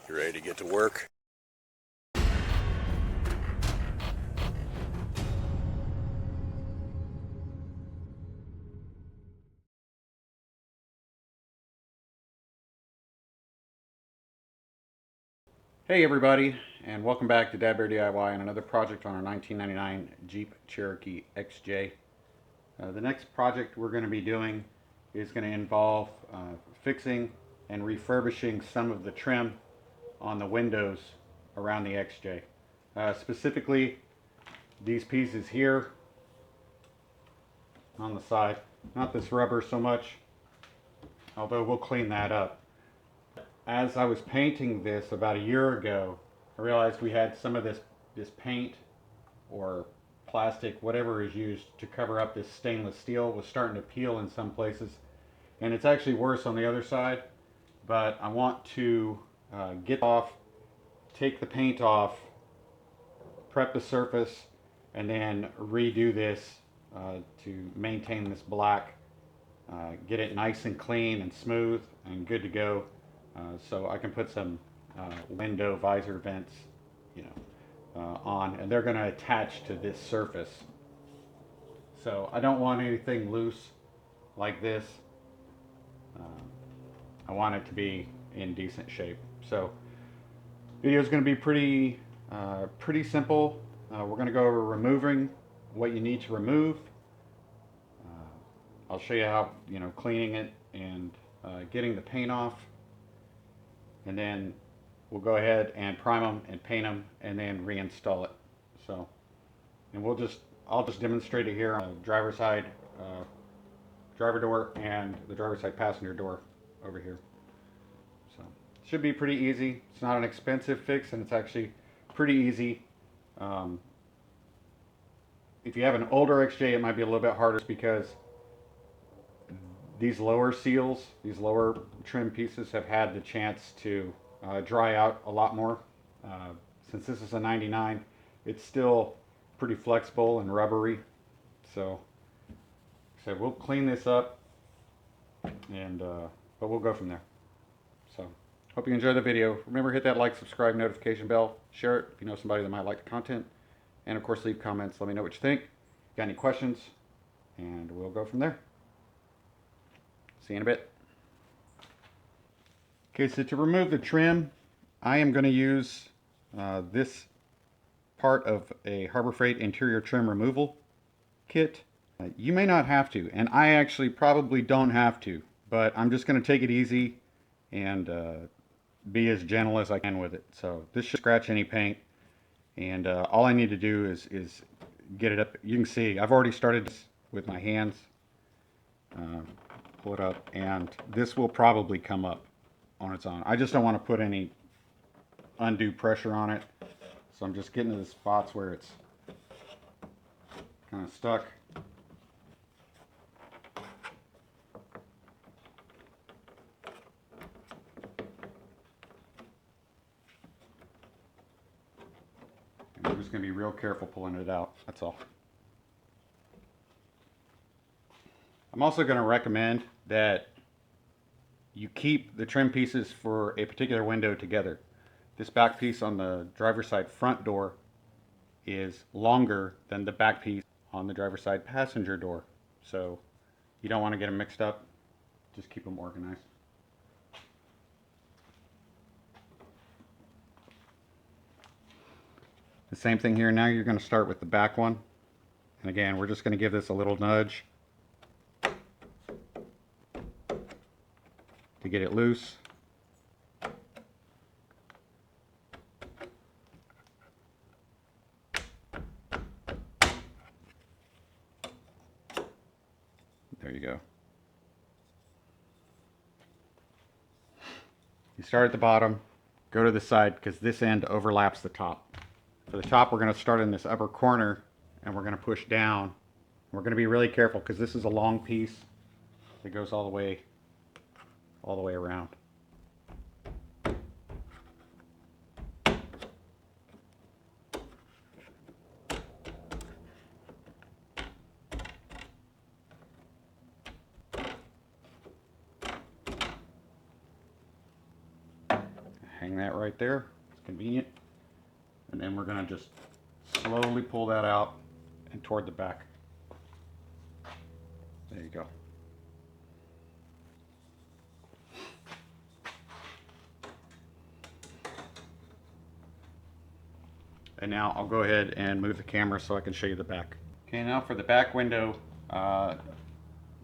You ready to get to work? Hey everybody, and welcome back to Dad Bear DIY and another project on our 1999 Jeep Cherokee XJ. The next project we're going to be doing is going to involve fixing and refurbishing some of the trim on the windows around the XJ. Specifically, these pieces here on the side. Not this rubber so much, although we'll clean that up. As I was painting this about a year ago, I realized we had some of this paint or plastic, whatever is used to cover up this stainless steel, was starting to peel in some places. And it's actually worse on the other side, but I want to get off, take the paint off, prep the surface, and then redo this to maintain this black, get it nice and clean and smooth and good to go. So I can put some window visor vents, on, and they're going to attach to this surface. So I don't want anything loose like this. I want it to be in decent shape. So video is going to be pretty simple. We're going to go over removing what you need to remove. I'll show you how, cleaning it and getting the paint off. And then we'll go ahead and prime them and paint them and then reinstall it. So, and I'll just demonstrate it here on the driver's side driver door and the driver's side passenger door over here. So it should be pretty easy. It's not an expensive fix, and it's actually pretty easy. If you have an older XJ, it might be a little bit harder because these lower seals, these lower trim pieces have had the chance to dry out a lot more. Since this is a 99, it's still pretty flexible and rubbery. So we'll clean this up, and but we'll go from there. So hope you enjoy the video. Remember, hit that like, subscribe, notification bell, share it if you know somebody that might like the content, and of course leave comments. Let me know what you think. Got any questions, and we'll go from there. See you in a bit. Okay, so to remove the trim, I am going to use this part of a Harbor Freight interior trim removal kit. You may not have to, and I actually probably don't have to, but I'm just going to take it easy and be as gentle as I can with it. So this should scratch any paint, and all I need to do is get it up. You can see I've already started this with my hands. Pull it up, and this will probably come up on its own. I just don't want to put any undue pressure on it, so I'm just getting to the spots where it's kind of stuck. And we're just going to be real careful pulling it out, that's all. I'm also going to recommend that you keep the trim pieces for a particular window together. This back piece on the driver's side front door is longer than the back piece on the driver's side passenger door. So you don't want to get them mixed up. Just keep them organized. The same thing here. Now you're going to start with the back one. And again, we're just going to give this a little nudge to get it loose. There you go. You start at the bottom, go to the side, because this end overlaps the top. For the top, we're going to start in this upper corner, and we're going to push down. We're going to be really careful because this is a long piece that goes all the way around. hang that right there. It's convenient. And then we're going to just slowly pull that out and toward the back. There you go. And now I'll go ahead and move the camera so I can show you the back. Okay, now for the back window,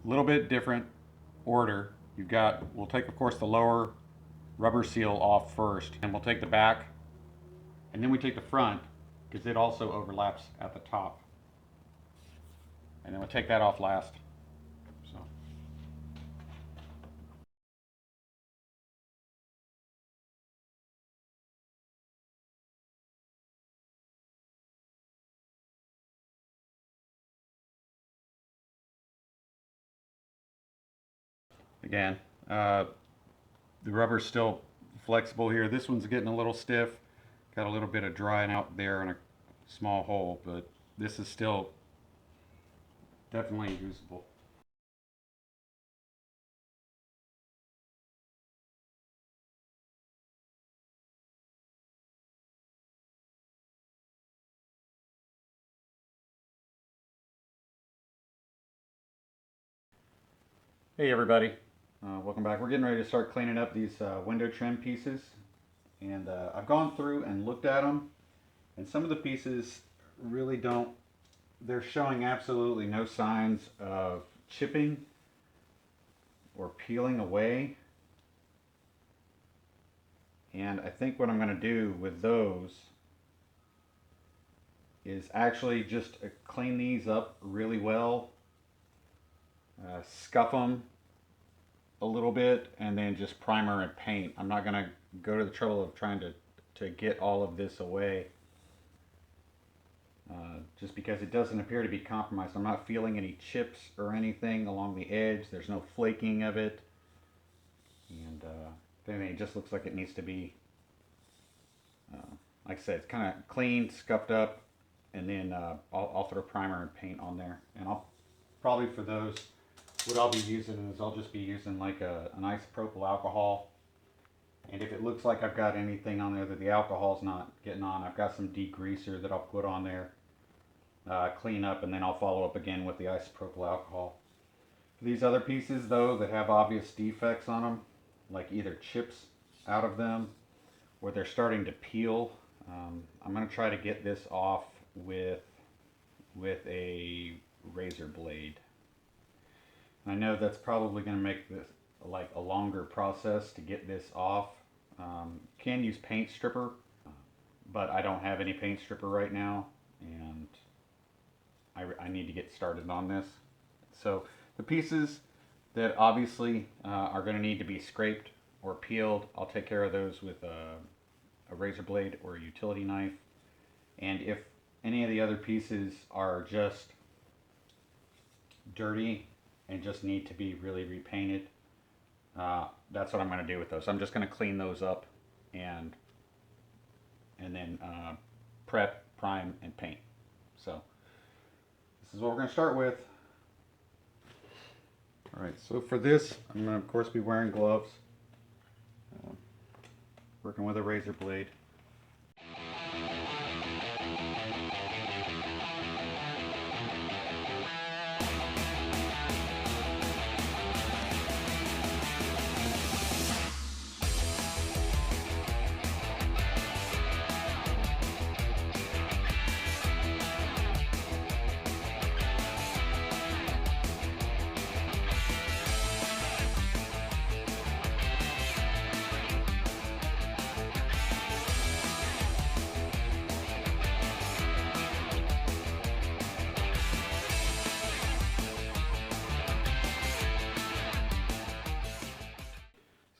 little bit different order. We'll take of course the lower rubber seal off first, and we'll take the back, and then we take the front because it also overlaps at the top. And then we'll take that off last. So. Again, the rubber's still flexible here. This one's getting a little stiff. Got a little bit of drying out there in a small hole, but this is still definitely usable. Hey everybody, welcome back. We're getting ready to start cleaning up these window trim pieces, and I've gone through and looked at them, and some of the pieces really they're showing absolutely no signs of chipping or peeling away. And I think what I'm going to do with those is actually just clean these up really well, scuff them a little bit, and then just primer and paint. I'm not going to go to the trouble of trying to get all of this away, just because it doesn't appear to be compromised. I'm not feeling any chips or anything along the edge. There's no flaking of it, and then it just looks like it needs to be, like I said, it's kind of cleaned, scuffed up, and then I'll throw primer and paint on there. And I'll probably, for those, what I'll be using is I'll just be using like an isopropyl alcohol. And if it looks like I've got anything on there that the alcohol's not getting on, I've got some degreaser that I'll put on there, clean up, and then I'll follow up again with the isopropyl alcohol. For these other pieces though that have obvious defects on them, like either chips out of them or they're starting to peel, I'm going to try to get this off with a razor blade. I know that's probably going to make this like a longer process to get this off. Can use paint stripper, but I don't have any paint stripper right now, and I need to get started on this. So the pieces that obviously are going to need to be scraped or peeled, I'll take care of those with a razor blade or a utility knife. And if any of the other pieces are just dirty and just need to be really repainted, that's what I'm going to do with those. I'm just going to clean those up and then prep, prime, and paint. So this is what we're going to start with. Alright, so for this, I'm going to of course be wearing gloves, working with a razor blade.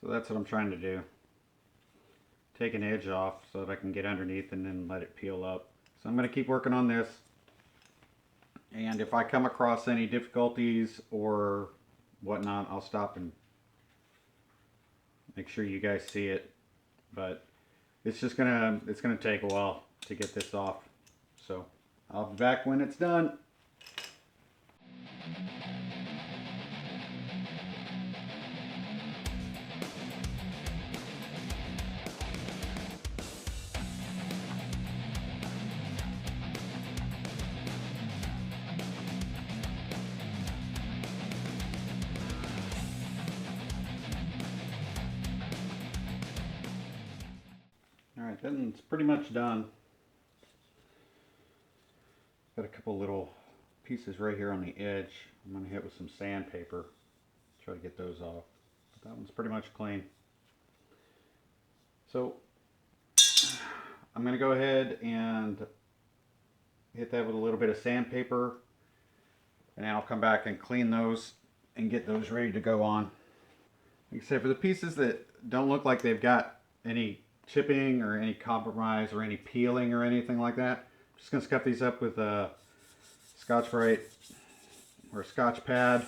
So that's what I'm trying to do. Take an edge off so that I can get underneath and then let it peel up. So I'm going to keep working on this. And if I come across any difficulties or whatnot, I'll stop and make sure you guys see it. But it's gonna take a while to get this off. So I'll be back when it's done. Alright, then it's pretty much done. Got a couple little pieces right here on the edge. I'm going to hit with some sandpaper. Try to get those off. But that one's pretty much clean. So I'm going to go ahead and hit that with a little bit of sandpaper, and I'll come back and clean those and get those ready to go on. Like I said, for the pieces that don't look like they've got any chipping or any compromise or any peeling or anything like that, I'm just going to scuff these up with a Scotch-Brite or a Scotch pad,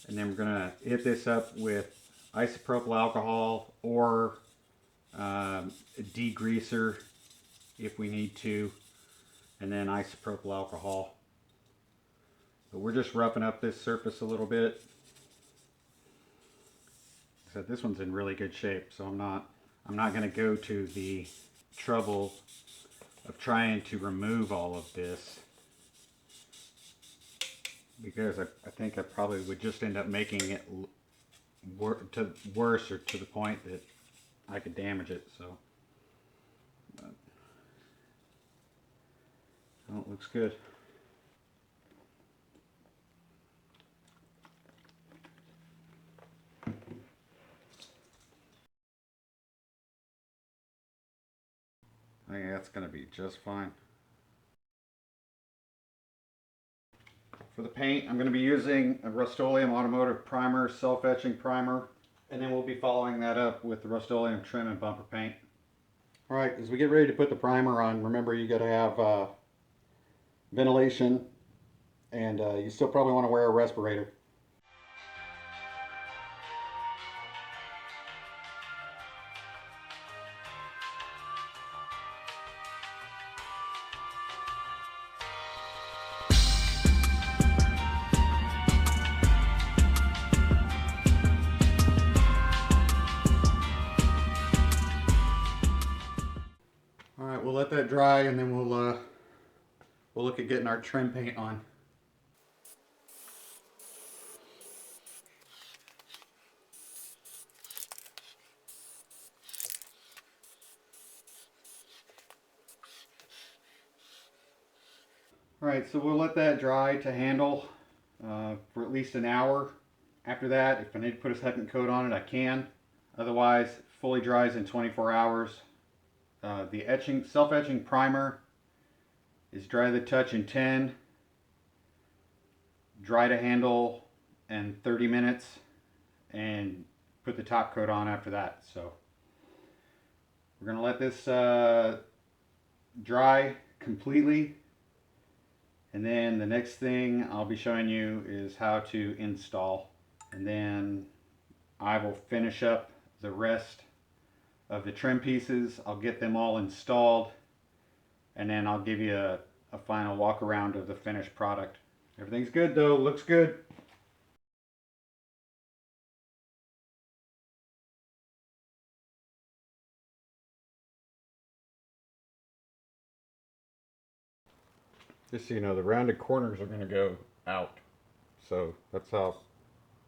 and then we're going to hit this up with isopropyl alcohol or a degreaser if we need to, and then isopropyl alcohol. But we're just roughing up this surface a little bit. So this one's in really good shape, so I'm not going to go to the trouble of trying to remove all of this, because I think I probably would just end up making it worse, or to the point that I could damage it. So, but, well, it looks good. I think that's going to be just fine. For the paint, I'm going to be using a Rust-Oleum Automotive Primer, self-etching primer, and then we'll be following that up with the Rust-Oleum trim and bumper paint. Alright, as we get ready to put the primer on, remember you got to have ventilation, and you still probably want to wear a respirator. Alright, we'll let that dry, and then we'll look at getting our trim paint on. Alright, so we'll let that dry to handle for at least an hour. After that, if I need to put a second coat on it, I can. Otherwise, it fully dries in 24 hours. The self-etching primer is dry to the touch in 10, dry to handle in 30 minutes, and put the top coat on after that. So we're going to let this dry completely, and then the next thing I'll be showing you is how to install, and then I will finish up the rest of the trim pieces. I'll get them all installed, and then I'll give you a final walk around of the finished product. Everything's good though, looks good. Just so you know, the rounded corners are going to go out. So that's how,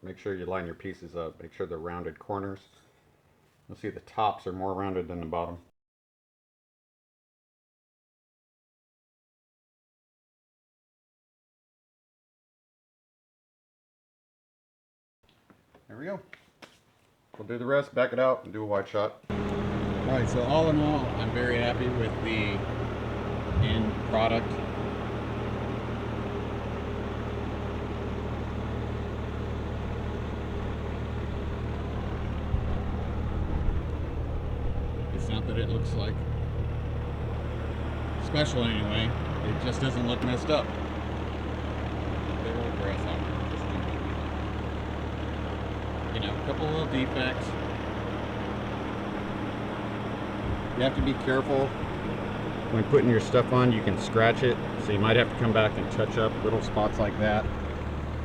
make sure you line your pieces up. Make sure they're rounded corners. You'll see the tops are more rounded than the bottom. There we go. We'll do the rest, back it out, and do a wide shot. Alright, so all in all, I'm very happy with the end product. It's not that it looks like special anyway, it just doesn't look messed up. Big old grasshopper. You know, a couple of little defects. You have to be careful when putting your stuff on. You can scratch it, so you might have to come back and touch up little spots like that.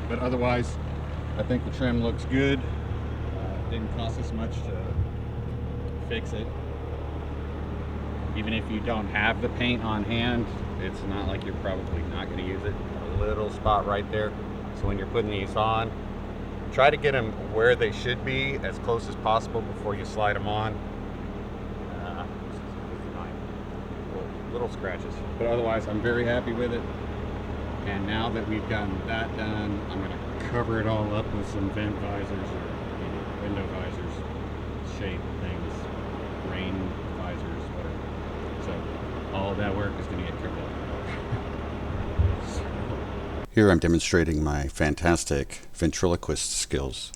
But otherwise, I think the trim looks good. Didn't cost us much to fix it. Even if you don't have the paint on hand, it's not like you're probably not going to use it. A little spot right there. So when you're putting these on, try to get them where they should be as close as possible before you slide them on. little scratches. But otherwise, I'm very happy with it. And now that we've gotten that done, I'm going to cover it all up with some vent visors or window visors, shade things, rain visors, whatever. So all of that work is going to get covered up. Here I'm demonstrating my fantastic ventriloquist skills.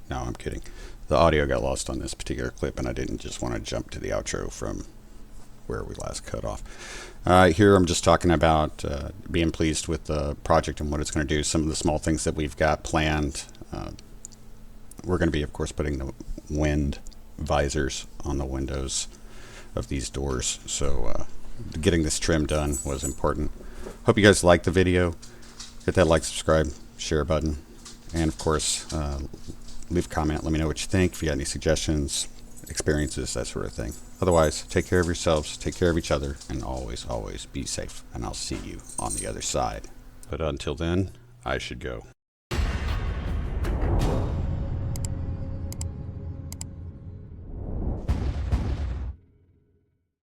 No, I'm kidding. The audio got lost on this particular clip, and I didn't just want to jump to the outro from where we last cut off. Here I'm just talking about being pleased with the project and what it's going to do, some of the small things that we've got planned. We're going to be, of course, putting the wind visors on the windows of these doors, so getting this trim done was important. Hope you guys liked the video. Hit that like, subscribe, share button, and of course leave a comment. Let me know what you think, if you got any suggestions, experiences, that sort of thing. Otherwise, take care of yourselves, take care of each other, and always, always be safe. And I'll see you on the other side. But until then, I should go.